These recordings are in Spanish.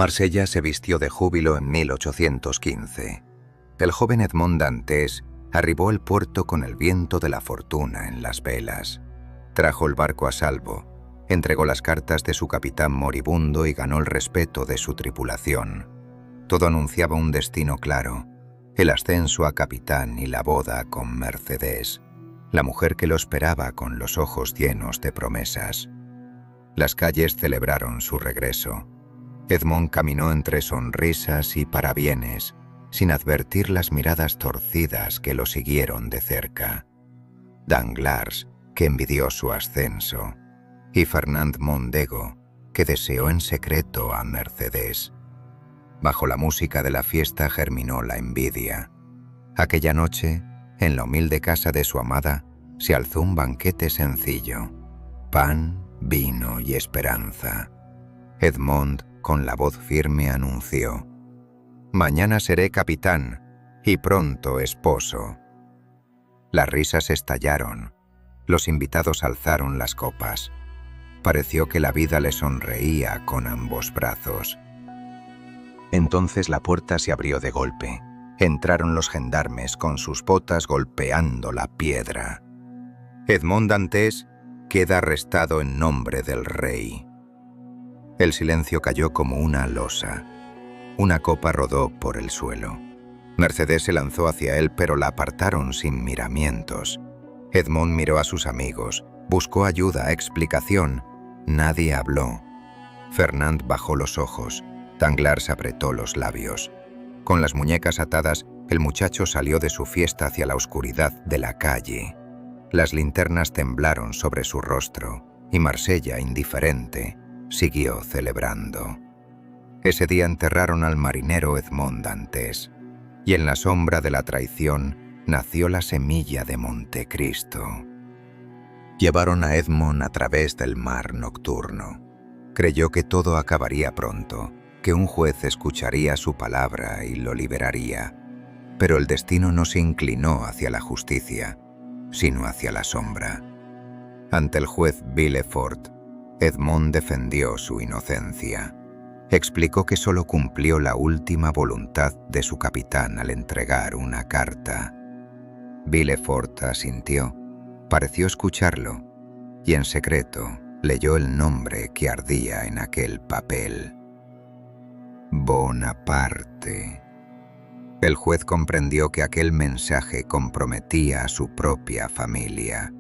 Marsella se vistió de júbilo en 1815. El joven Edmond Dantes arribó al puerto con el viento de la fortuna en las velas. Trajo el barco a salvo, entregó las cartas de su capitán moribundo y ganó el respeto de su tripulación. Todo anunciaba un destino claro: el ascenso a capitán y la boda con Mercedes, la mujer que lo esperaba con los ojos llenos de promesas. Las calles celebraron su regreso. Edmond caminó entre sonrisas y parabienes, sin advertir las miradas torcidas que lo siguieron de cerca. Danglars, que envidió su ascenso, y Fernand Mondego, que deseó en secreto a Mercedes. Bajo la música de la fiesta germinó la envidia. Aquella noche, en la humilde casa de su amada, se alzó un banquete sencillo: pan, vino y esperanza. Edmond, con la voz firme, anunció: «Mañana seré capitán y pronto esposo». Las risas estallaron. Los invitados alzaron las copas. Pareció que la vida le sonreía con ambos brazos. Entonces la puerta se abrió de golpe. Entraron los gendarmes con sus botas golpeando la piedra. Edmond Dantes queda arrestado en nombre del rey. El silencio cayó como una losa. Una copa rodó por el suelo. Mercedes se lanzó hacia él, pero la apartaron sin miramientos. Edmond miró a sus amigos, buscó ayuda, explicación. Nadie habló. Fernand bajó los ojos. Danglars apretó los labios. Con las muñecas atadas, el muchacho salió de su fiesta hacia la oscuridad de la calle. Las linternas temblaron sobre su rostro, y Marsella, indiferente, siguió celebrando. Ese día enterraron al marinero Edmond Dantes, y en la sombra de la traición nació la semilla de Montecristo. Llevaron a Edmond a través del mar nocturno. Creyó que todo acabaría pronto, que un juez escucharía su palabra y lo liberaría. Pero el destino no se inclinó hacia la justicia, sino hacia la sombra. Ante el juez Villefort, Edmond defendió su inocencia. Explicó que solo cumplió la última voluntad de su capitán al entregar una carta. Villefort asintió, pareció escucharlo, y en secreto leyó el nombre que ardía en aquel papel: Bonaparte. El juez comprendió que aquel mensaje comprometía a su propia familia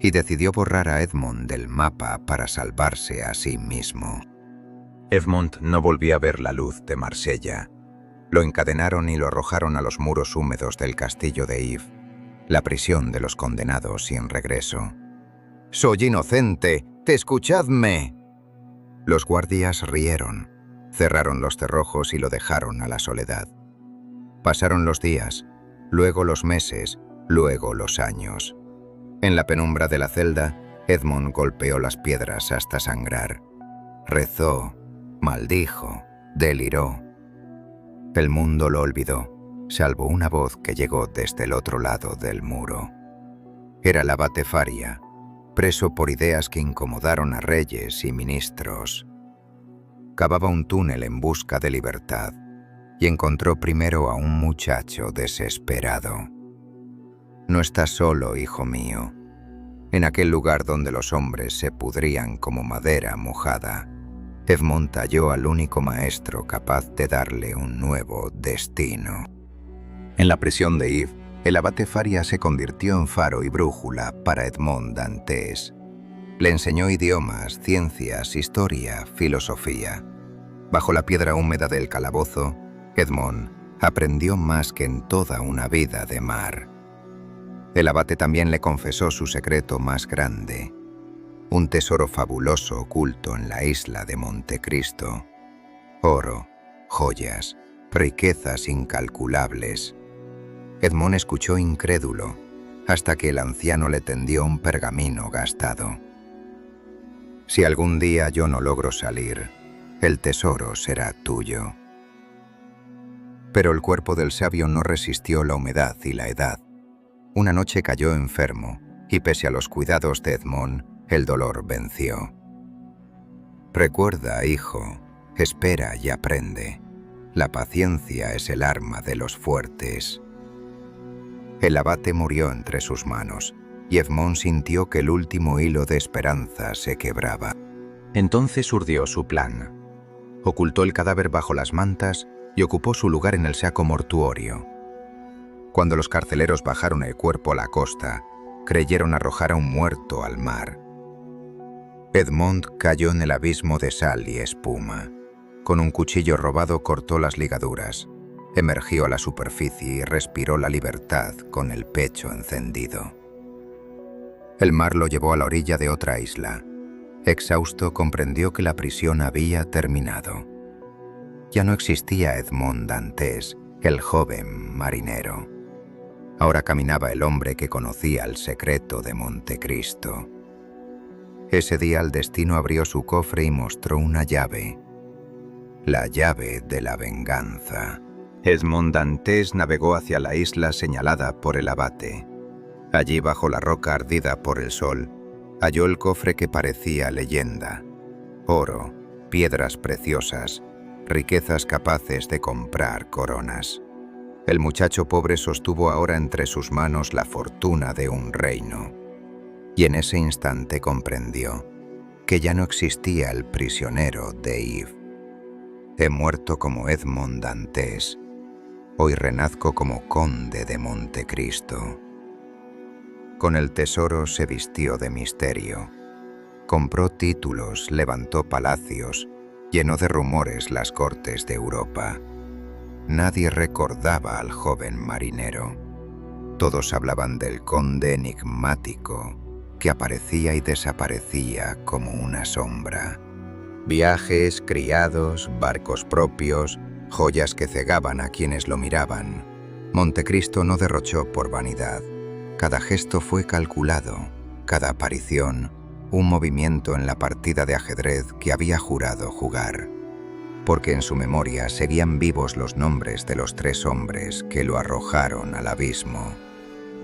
y decidió borrar a Edmond del mapa para salvarse a sí mismo. Edmond no volvió a ver la luz de Marsella. Lo encadenaron y lo arrojaron a los muros húmedos del castillo de If, la prisión de los condenados sin regreso. «Soy inocente, escuchadme». Los guardias rieron, cerraron los cerrojos y lo dejaron a la soledad. Pasaron los días, luego los meses, luego los años. En la penumbra de la celda, Edmond golpeó las piedras hasta sangrar. Rezó, maldijo, deliró. El mundo lo olvidó, salvo una voz que llegó desde el otro lado del muro. Era el abate Faria, preso por ideas que incomodaron a reyes y ministros. Cavaba un túnel en busca de libertad y encontró primero a un muchacho desesperado. «No estás solo, hijo mío. En aquel lugar donde los hombres se pudrían como madera mojada, Edmond halló al único maestro capaz de darle un nuevo destino». En la prisión de If, el abate Faria se convirtió en faro y brújula para Edmond Dantes. Le enseñó idiomas, ciencias, historia, filosofía. Bajo la piedra húmeda del calabozo, Edmond aprendió más que en toda una vida de mar. El abate también le confesó su secreto más grande, un tesoro fabuloso oculto en la isla de Montecristo. Oro, joyas, riquezas incalculables. Edmond escuchó incrédulo, hasta que el anciano le tendió un pergamino gastado. «Si algún día yo no logro salir, el tesoro será tuyo». Pero el cuerpo del sabio no resistió la humedad y la edad. Una noche cayó enfermo, y pese a los cuidados de Edmond, el dolor venció. «Recuerda, hijo, Espera y aprende. La paciencia es el arma de los fuertes. El abate murió entre sus manos, y Edmond sintió que el último hilo de esperanza se quebraba. Entonces urdió su plan. Ocultó el cadáver bajo las mantas y ocupó su lugar en el saco mortuorio. Cuando los carceleros bajaron el cuerpo a la costa, creyeron arrojar a un muerto al mar. Edmond cayó en el abismo de sal y espuma. Con un cuchillo robado cortó las ligaduras, emergió a la superficie y respiró la libertad con el pecho encendido. El mar lo llevó a la orilla de otra isla. Exhausto, comprendió que la prisión había terminado. Ya no existía Edmond Dantes, el joven marinero. Ahora caminaba el hombre que conocía el secreto de Montecristo. Ese día el destino abrió su cofre y mostró una llave. La llave de la venganza. Edmond Dantes navegó hacia la isla señalada por el abate. Allí, bajo la roca ardida por el sol, halló el cofre que parecía leyenda. Oro, piedras preciosas, riquezas capaces de comprar coronas. El muchacho pobre sostuvo ahora entre sus manos la fortuna de un reino. Y en ese instante comprendió que ya no existía el prisionero de Yves. He muerto como Edmond Dantes. Hoy renazco como conde de Montecristo. Con el tesoro se vistió de misterio. Compró títulos, levantó palacios, llenó de rumores las cortes de Europa. Nadie recordaba al joven marinero. Todos hablaban del conde enigmático, que aparecía y desaparecía como una sombra. Viajes, criados, barcos propios, joyas que cegaban a quienes lo miraban. Montecristo no derrochó por vanidad. Cada gesto fue calculado, cada aparición, un movimiento en la partida de ajedrez que había jurado jugar. Porque en su memoria seguían vivos los nombres de los 3 hombres que lo arrojaron al abismo: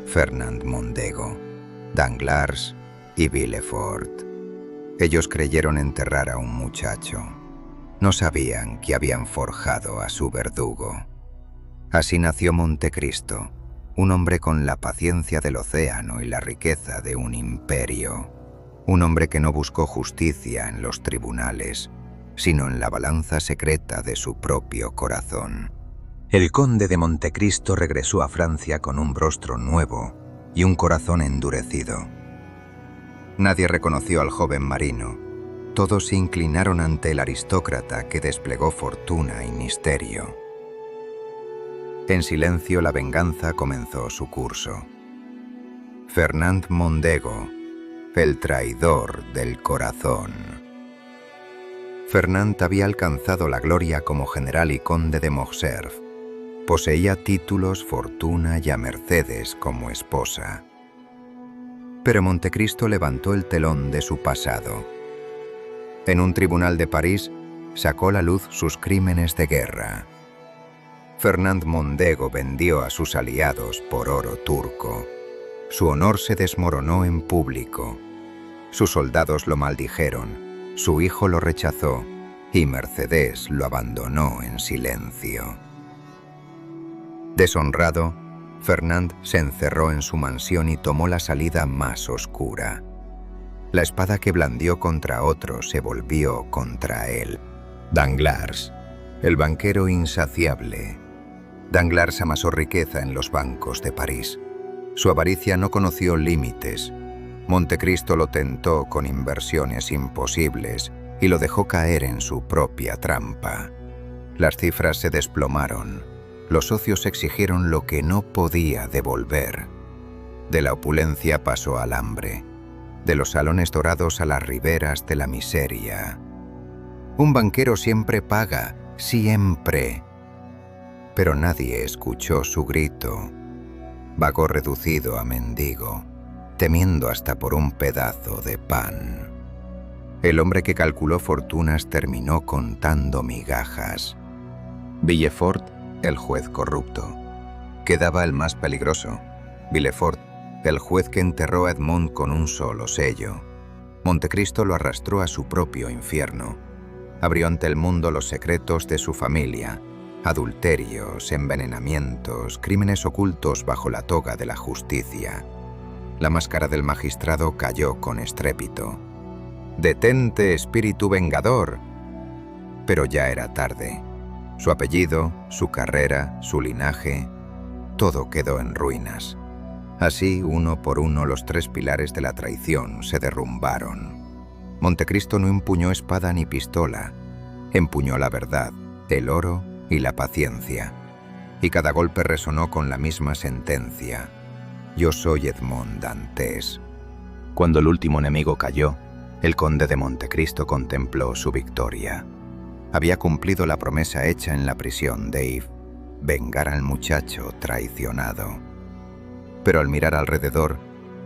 Fernand Mondego, Danglars y Villefort. Ellos creyeron enterrar a un muchacho. No sabían que habían forjado a su verdugo. Así nació Montecristo, un hombre con la paciencia del océano y la riqueza de un imperio. Un hombre que no buscó justicia en los tribunales, sino en la balanza secreta de su propio corazón. El conde de Montecristo regresó a Francia con un rostro nuevo y un corazón endurecido. Nadie reconoció al joven marino. Todos se inclinaron ante el aristócrata que desplegó fortuna y misterio. En silencio la venganza comenzó su curso. Fernand Mondego, el traidor del corazón. Fernand había alcanzado la gloria como general y conde de Morcerf. Poseía títulos, fortuna y a Mercedes como esposa. Pero Montecristo levantó el telón de su pasado. En un tribunal de París sacó a la luz sus crímenes de guerra. Fernand Mondego vendió a sus aliados por oro turco. Su honor se desmoronó en público. Sus soldados lo maldijeron, su hijo lo rechazó y Mercedes lo abandonó en silencio. Deshonrado, Fernand se encerró en su mansión y tomó la salida más oscura. La espada que blandió contra otro se volvió contra él. Danglars, el banquero insaciable. Danglars amasó riqueza en los bancos de París. Su avaricia no conoció límites. Montecristo lo tentó con inversiones imposibles y lo dejó caer en su propia trampa. Las cifras se desplomaron. Los socios exigieron lo que no podía devolver. De la opulencia pasó al hambre, de los salones dorados a las riberas de la miseria. Un banquero siempre paga, siempre. Pero nadie escuchó su grito. Vagó reducido a mendigo, temiendo hasta por un pedazo de pan. El hombre que calculó fortunas terminó contando migajas. Villefort, el juez corrupto. Quedaba el más peligroso, Villefort, el juez que enterró a Edmond con un solo sello. Montecristo lo arrastró a su propio infierno. abrió ante el mundo los secretos de su familia, adulterios, envenenamientos, crímenes ocultos bajo la toga de la justicia. La máscara del magistrado cayó con estrépito. «¡Detente, espíritu vengador!». Pero ya era tarde. Su apellido, su carrera, su linaje, todo quedó en ruinas. Así, uno por uno, los tres pilares de la traición se derrumbaron. Montecristo no empuñó espada ni pistola, empuñó la verdad, el oro y la paciencia. Y cada golpe resonó con la misma sentencia: «Yo soy Edmond Dantes». Cuando el último enemigo cayó, el conde de Montecristo contempló su victoria. Había cumplido la promesa hecha en la prisión de Yves: vengar al muchacho traicionado. Pero al mirar alrededor,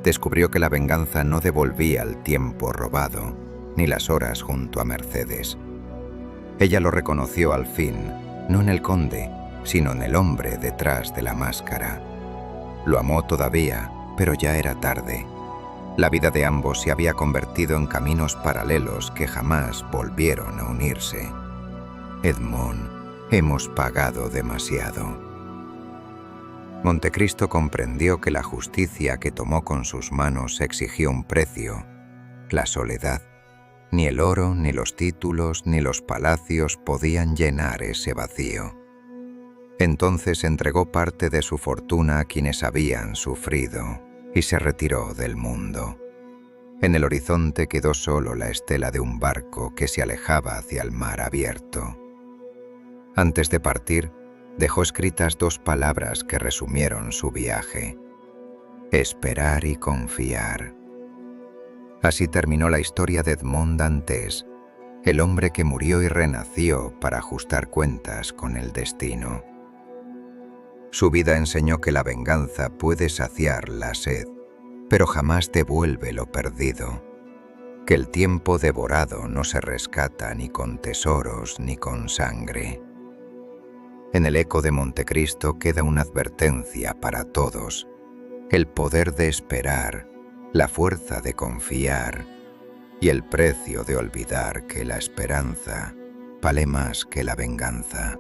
descubrió que la venganza no devolvía el tiempo robado, ni las horas junto a Mercedes. Ella lo reconoció al fin, no en el conde, sino en el hombre detrás de la máscara. Lo amó todavía, pero ya era tarde. La vida de ambos se había convertido en caminos paralelos que jamás volvieron a unirse. Edmond, hemos pagado demasiado. Montecristo comprendió que la justicia que tomó con sus manos exigió un precio: la soledad. Ni el oro, ni los títulos, ni los palacios podían llenar ese vacío. Entonces entregó parte de su fortuna a quienes habían sufrido y se retiró del mundo. En el horizonte quedó solo la estela de un barco que se alejaba hacia el mar abierto. Antes de partir, dejó escritas dos palabras que resumieron su viaje: esperar y confiar. Así terminó la historia de Edmond Dantes, el hombre que murió y renació para ajustar cuentas con el destino. Su vida enseñó que la venganza puede saciar la sed, pero jamás devuelve lo perdido, que el tiempo devorado no se rescata ni con tesoros ni con sangre. En el eco de Montecristo queda una advertencia para todos: el poder de esperar, la fuerza de confiar y el precio de olvidar que la esperanza vale más que la venganza.